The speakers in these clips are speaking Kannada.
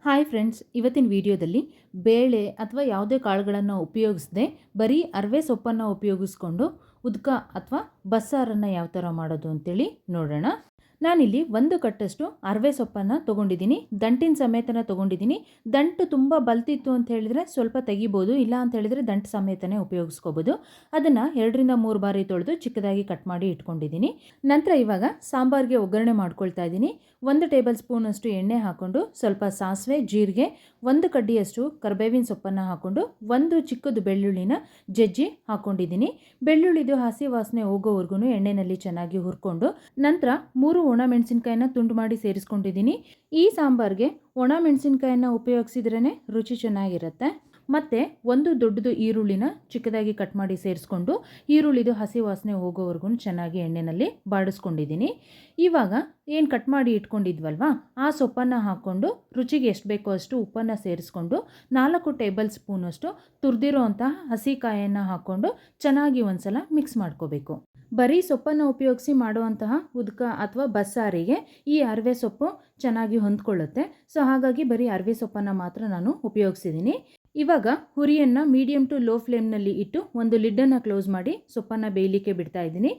ಹಾಯ್ ಫ್ರೆಂಡ್ಸ್, ಇವತ್ತಿನ ವಿಡಿಯೋದಲ್ಲಿ ಬೇಳೆ ಅಥವಾ ಯಾವುದೇ ಕಾಳುಗಳನ್ನು ಉಪಯೋಗಿಸದೆ ಬರೀ ಅರವೆ ಸೊಪ್ಪನ್ನು ಉಪಯೋಗಿಸ್ಕೊಂಡು ಉದ್ಕ ಅಥವಾ ಬಸ್ಸಾರನ್ನು ಯಾವ ಥರ ಮಾಡೋದು ಅಂತೇಳಿ ನೋಡೋಣ. ನಾನಿಲ್ಲಿ ಒಂದು ಕಟ್ಟಷ್ಟು ಅರವೆ ಸೊಪ್ಪನ್ನು ತೊಗೊಂಡಿದ್ದೀನಿ. ದಂಟಿನ ಸಮೇತನ ತೊಗೊಂಡಿದ್ದೀನಿ. ದಂಟು ತುಂಬ ಬಲ್ತಿತ್ತು ಅಂತ ಹೇಳಿದರೆ ಸ್ವಲ್ಪ ತೆಗಿಬೋದು, ಇಲ್ಲ ಅಂತ ಹೇಳಿದರೆ ದಂಟು ಸಮೇತನೇ ಉಪಯೋಗಿಸ್ಕೋಬೋದು. ಅದನ್ನು 2-3 ಬಾರಿ ತೊಳೆದು ಚಿಕ್ಕದಾಗಿ ಕಟ್ ಮಾಡಿ ಇಟ್ಕೊಂಡಿದ್ದೀನಿ. ನಂತರ ಇವಾಗ ಸಾಂಬಾರಿಗೆ ಒಗ್ಗರಣೆ ಮಾಡ್ಕೊಳ್ತಾ ಇದ್ದೀನಿ. 1 ಟೇಬಲ್ ಸ್ಪೂನಷ್ಟು ಎಣ್ಣೆ ಹಾಕ್ಕೊಂಡು ಸ್ವಲ್ಪ ಸಾಸಿವೆ, ಜೀರಿಗೆ, 1 ಕಡ್ಡಿಯಷ್ಟು ಕರಿಬೇವಿನ ಸೊಪ್ಪನ್ನು ಹಾಕ್ಕೊಂಡು 1 ಚಿಕ್ಕದು ಬೆಳ್ಳುಳ್ಳಿನ ಜಜ್ಜಿ ಹಾಕ್ಕೊಂಡಿದ್ದೀನಿ. ಬೆಳ್ಳುಳ್ಳಿದು ಹಸಿ ವಾಸನೆ ಹೋಗೋವರೆಗೂ ಎಣ್ಣೆಯಲ್ಲಿ ಚೆನ್ನಾಗಿ ಹುರ್ಕೊಂಡು ನಂತರ 3 ಒಣ ಮೆಣಸಿನಕಾಯಿನ ತುಂಡು ಮಾಡಿ ಸೇರಿಸ್ಕೊಂಡಿದ್ದೀನಿ. ಈ ಸಾಂಬಾರಿಗೆ ಒಣ ಮೆಣಸಿನಕಾಯಿನ ಉಪಯೋಗಿಸಿದ್ರೇ ರುಚಿ ಚೆನ್ನಾಗಿರುತ್ತೆ. ಮತ್ತು 1 ದೊಡ್ಡದು ಈರುಳ್ಳಿನ ಚಿಕ್ಕದಾಗಿ ಕಟ್ ಮಾಡಿ ಸೇರಿಸ್ಕೊಂಡು ಈರುಳ್ಳಿದು ಹಸಿ ವಾಸನೆ ಹೋಗೋವರೆಗೂ ಚೆನ್ನಾಗಿ ಎಣ್ಣೆಯಲ್ಲಿ ಬಾಡಿಸ್ಕೊಂಡಿದ್ದೀನಿ. ಇವಾಗ ಏನು ಕಟ್ ಮಾಡಿ ಇಟ್ಕೊಂಡಿದ್ವಲ್ವ ಆ ಸೊಪ್ಪನ್ನು ಹಾಕ್ಕೊಂಡು ರುಚಿಗೆ ಎಷ್ಟು ಬೇಕೋ ಅಷ್ಟು ಉಪ್ಪನ್ನು ಸೇರಿಸ್ಕೊಂಡು 4 ಟೇಬಲ್ ಸ್ಪೂನಷ್ಟು ತುರಿದಿರೋ ಅಂತಹ ಹಸಿ ಕಾಯನ್ನು ಹಾಕ್ಕೊಂಡು ಚೆನ್ನಾಗಿ ಒಂದ್ಸಲ ಮಿಕ್ಸ್ ಮಾಡ್ಕೋಬೇಕು. ಬರೀ ಸೊಪ್ಪನ್ನು ಉಪಯೋಗಿಸಿ ಮಾಡುವಂತಹ ಉದ್ಕ ಅಥವಾ ಬಸ್ಸಾರಿಗೆ ಈ ಅರವೆ ಸೊಪ್ಪು ಚೆನ್ನಾಗಿ ಹೊಂದ್ಕೊಳ್ಳುತ್ತೆ. ಸೊ ಹಾಗಾಗಿ ಬರೀ ಅರವೆ ಸೊಪ್ಪನ್ನು ಮಾತ್ರ ನಾನು ಉಪಯೋಗಿಸಿದ್ದೀನಿ. ಇವಾಗ ಹುರಿಯನ್ನು ಮೀಡಿಯಮ್ ಟು ಲೋ ಫ್ಲೇಮ್ನಲ್ಲಿ ಇಟ್ಟು ಒಂದು ಲಿಡ್ಡನ್ನು ಕ್ಲೋಸ್ ಮಾಡಿ ಸೊಪ್ಪನ್ನು ಬೇಯಲಿಕ್ಕೆ ಬಿಡ್ತಾ ಇದ್ದೀನಿ.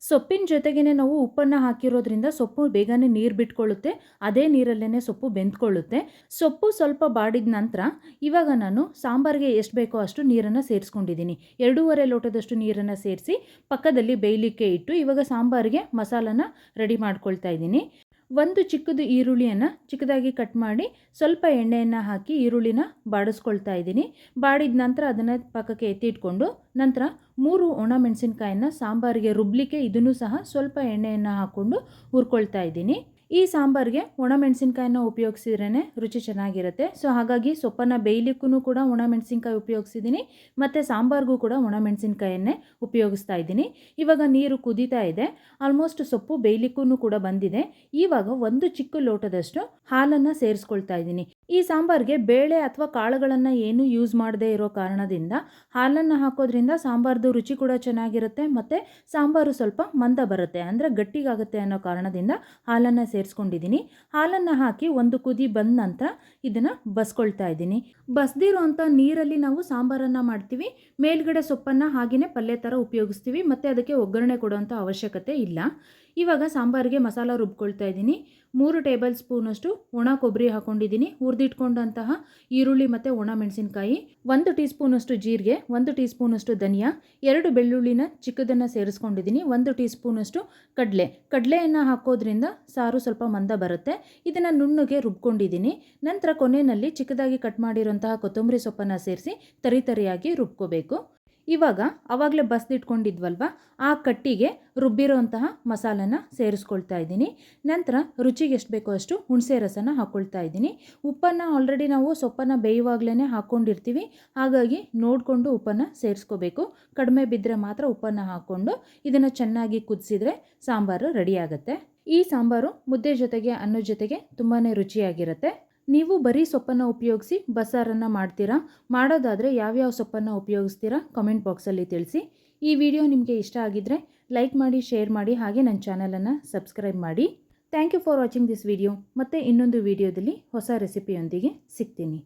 ಸೊಪ್ಪಿನ ಜೊತೆಗೇ ನಾವು ಉಪ್ಪನ್ನು ಹಾಕಿರೋದ್ರಿಂದ ಸೊಪ್ಪು ಬೇಗನೆ ನೀರು ಬಿಟ್ಕೊಳ್ಳುತ್ತೆ. ಅದೇ ನೀರಲ್ಲೇ ಸೊಪ್ಪು ಬೆಂದ್ಕೊಳ್ಳುತ್ತೆ. ಸೊಪ್ಪು ಸ್ವಲ್ಪ ಬಾಡಿದ ನಂತರ ಇವಾಗ ನಾನು ಸಾಂಬಾರಿಗೆ ಎಷ್ಟು ಬೇಕೋ ಅಷ್ಟು ನೀರನ್ನು ಸೇರಿಸ್ಕೊಂಡಿದ್ದೀನಿ. 2.5 ಲೋಟದಷ್ಟು ನೀರನ್ನು ಸೇರಿಸಿ ಪಕ್ಕದಲ್ಲಿ ಬೇಯಲಿಕ್ಕೆ ಇಟ್ಟು ಇವಾಗ ಸಾಂಬಾರಿಗೆ ಮಸಾಲನ ರೆಡಿ ಮಾಡ್ಕೊಳ್ತಾ ಇದ್ದೀನಿ. 1 ಚಿಕ್ಕದು ಈರುಳ್ಳಿಯನ್ನು ಚಿಕ್ಕದಾಗಿ ಕಟ್ ಮಾಡಿ ಸ್ವಲ್ಪ ಎಣ್ಣೆಯನ್ನು ಹಾಕಿ ಈರುಳ್ಳಿನ ಬಾಡಿಸ್ಕೊಳ್ತಾ ಇದ್ದೀನಿ. ಬಾಡಿದ ನಂತರ ಅದನ್ನು ಪಕ್ಕಕ್ಕೆ ಎತ್ತಿಟ್ಕೊಂಡು ನಂತರ 3 ಒಣ ಮೆಣಸಿನಕಾಯಿನ ಸಾಂಬಾರಿಗೆ ರುಬ್ಲಿಕ್ಕೆ ಇದನ್ನು ಸಹ ಸ್ವಲ್ಪ ಎಣ್ಣೆಯನ್ನು ಹಾಕ್ಕೊಂಡು ಹುರ್ಕೊಳ್ತಾ ಇದ್ದೀನಿ. ಈ ಸಾಂಬಾರಿಗೆ ಒಣ ಮೆಣಸಿನಕಾಯಿನ ಉಪಯೋಗಿಸಿದ್ರೇ ರುಚಿ ಚೆನ್ನಾಗಿರುತ್ತೆ. ಸೊ ಹಾಗಾಗಿ ಸೊಪ್ಪನ್ನು ಬೇಯಲಿಕ್ಕೂ ಕೂಡ ಒಣ ಮೆಣಸಿನಕಾಯಿ ಉಪಯೋಗಿಸಿದ್ದೀನಿ ಮತ್ತು ಸಾಂಬಾರಿಗೂ ಕೂಡ ಒಣ ಮೆಣಸಿನಕಾಯನ್ನೇ ಉಪಯೋಗಿಸ್ತಾ ಇದ್ದೀನಿ. ಇವಾಗ ನೀರು ಕುದೀತಾ ಇದೆ. ಆಲ್ಮೋಸ್ಟ್ ಸೊಪ್ಪು ಬೇಯಲಿಕ್ಕೂ ಕೂಡ ಬಂದಿದೆ. ಇವಾಗ 1 ಚಿಕ್ಕ ಲೋಟದಷ್ಟು ಹಾಲನ್ನು ಸೇರಿಸ್ಕೊಳ್ತಾ ಇದ್ದೀನಿ. ಈ ಸಾಂಬಾರಿಗೆ ಬೇಳೆ ಅಥವಾ ಕಾಳುಗಳನ್ನು ಏನೂ ಯೂಸ್ ಮಾಡದೇ ಇರೋ ಕಾರಣದಿಂದ ಹಾಲನ್ನು ಹಾಕೋದ್ರಿಂದ ಸಾಂಬಾರ್ದು ರುಚಿ ಕೂಡ ಚೆನ್ನಾಗಿರುತ್ತೆ ಮತ್ತು ಸಾಂಬಾರು ಸ್ವಲ್ಪ ಮಂದ ಬರುತ್ತೆ, ಅಂದರೆ ಗಟ್ಟಿಗಾಗುತ್ತೆ ಅನ್ನೋ ಕಾರಣದಿಂದ ಹಾಲನ್ನು ಸೇರಿಸ್ಕೊಂಡಿದ್ದೀನಿ. ಹಾಲನ್ನು ಹಾಕಿ 1 ಕುದಿ ಬಂದ ನಂತರ ಇದನ್ನು ಬಸ್ಕೊಳ್ತಾ ಇದ್ದೀನಿ. ಬಸ್ದಿರೋ ಅಂಥ ನೀರಲ್ಲಿ ನಾವು ಸಾಂಬಾರನ್ನು ಮಾಡ್ತೀವಿ. ಮೇಲ್ಗಡೆ ಸೊಪ್ಪನ್ನು ಹಾಗೆಯೇ ಪಲ್ಯ ಥರ ಉಪಯೋಗಿಸ್ತೀವಿ ಮತ್ತು ಅದಕ್ಕೆ ಒಗ್ಗರಣೆ ಕೊಡುವಂಥ ಅವಶ್ಯಕತೆ ಇಲ್ಲ. ಇವಾಗ ಸಾಂಬಾರಿಗೆ ಮಸಾಲ ರುಬ್ಕೊಳ್ತಾ ಇದ್ದೀನಿ. 3 ಟೇಬಲ್ ಸ್ಪೂನಷ್ಟು ಒಣ ಕೊಬ್ಬರಿ ಹಾಕ್ಕೊಂಡಿದ್ದೀನಿ. ಹುರಿದಿಟ್ಕೊಂಡಂತಹ ಈರುಳ್ಳಿ ಮತ್ತು ಒಣ ಮೆಣಸಿನಕಾಯಿ, 1 ಟೀ ಸ್ಪೂನಷ್ಟು ಜೀರಿಗೆ, 1 ಟೀ ಸ್ಪೂನಷ್ಟು ಧನಿಯಾ, 2 ಬೆಳ್ಳುಳ್ಳಿನ ಚಿಕ್ಕದನ್ನು ಸೇರಿಸ್ಕೊಂಡಿದ್ದೀನಿ, 1 ಟೀ ಸ್ಪೂನಷ್ಟು ಕಡಲೆಯನ್ನು ಹಾಕೋದ್ರಿಂದ ಸಾರು ಸ್ವಲ್ಪ ಮಂದ ಬರುತ್ತೆ. ಇದನ್ನು ನುಣ್ಣಗೆ ರುಬ್ಕೊಂಡಿದ್ದೀನಿ. ನಂತರ ಕೊನೆಯಲ್ಲಿ ಚಿಕ್ಕದಾಗಿ ಕಟ್ ಮಾಡಿರೋಂತಹ ಕೊತ್ತಂಬರಿ ಸೊಪ್ಪನ್ನು ಸೇರಿಸಿ ತರಿಯಾಗಿ ರುಬ್ಕೋಬೇಕು. ಇವಾಗ ಆವಾಗಲೇ ಬಸ್ದಿಟ್ಕೊಂಡಿದ್ವಲ್ವ ಆ ಕಟ್ಟಿಗೆ ರುಬ್ಬಿರೋಂತಹ ಮಸಾಲನ ಸೇರಿಸ್ಕೊಳ್ತಾ ಇದ್ದೀನಿ. ನಂತರ ರುಚಿಗೆ ಎಷ್ಟು ಬೇಕೋ ಅಷ್ಟು ಹುಣಸೆ ರಸನ ಹಾಕ್ಕೊಳ್ತಾ ಇದ್ದೀನಿ. ಉಪ್ಪನ್ನು ಆಲ್ರೆಡಿ ನಾವು ಸೊಪ್ಪನ್ನು ಬೇಯುವಾಗಲೇ ಹಾಕ್ಕೊಂಡಿರ್ತೀವಿ, ಹಾಗಾಗಿ ನೋಡಿಕೊಂಡು ಉಪ್ಪನ್ನು ಸೇರಿಸ್ಕೋಬೇಕು. ಕಡಿಮೆ ಬಿದ್ದರೆ ಮಾತ್ರ ಉಪ್ಪನ್ನು ಹಾಕ್ಕೊಂಡು ಇದನ್ನು ಚೆನ್ನಾಗಿ ಕುದಿಸಿದ್ರೆ ಸಾಂಬಾರು ರೆಡಿಯಾಗುತ್ತೆ. ಈ ಸಾಂಬಾರು ಮುದ್ದೆ ಜೊತೆಗೆ ಅನ್ನದ ಜೊತೆಗೆ ತುಂಬಾ ರುಚಿಯಾಗಿರುತ್ತೆ. ನೀವು ಬರೀ ಸೊಪ್ಪನ್ನು ಉಪಯೋಗಿಸಿ ಬಸ್ಸಾರನ್ನು ಮಾಡ್ತೀರಾ? ಮಾಡೋದಾದರೆ ಯಾವ್ಯಾವ ಸೊಪ್ಪನ್ನು ಉಪಯೋಗಿಸ್ತೀರಾ ಕಮೆಂಟ್ ಬಾಕ್ಸಲ್ಲಿ ತಿಳಿಸಿ. ಈ ವಿಡಿಯೋ ನಿಮಗೆ ಇಷ್ಟ ಆಗಿದ್ದರೆ ಲೈಕ್ ಮಾಡಿ, ಶೇರ್ ಮಾಡಿ, ಹಾಗೆ ನನ್ನ ಚಾನಲನ್ನು ಸಬ್ಸ್ಕ್ರೈಬ್ ಮಾಡಿ. Thank you for watching this video. ಮತ್ತೆ ಇನ್ನೊಂದು ವಿಡಿಯೋದಲ್ಲಿ ಹೊಸ ರೆಸಿಪಿಯೊಂದಿಗೆ ಸಿಗ್ತೀನಿ.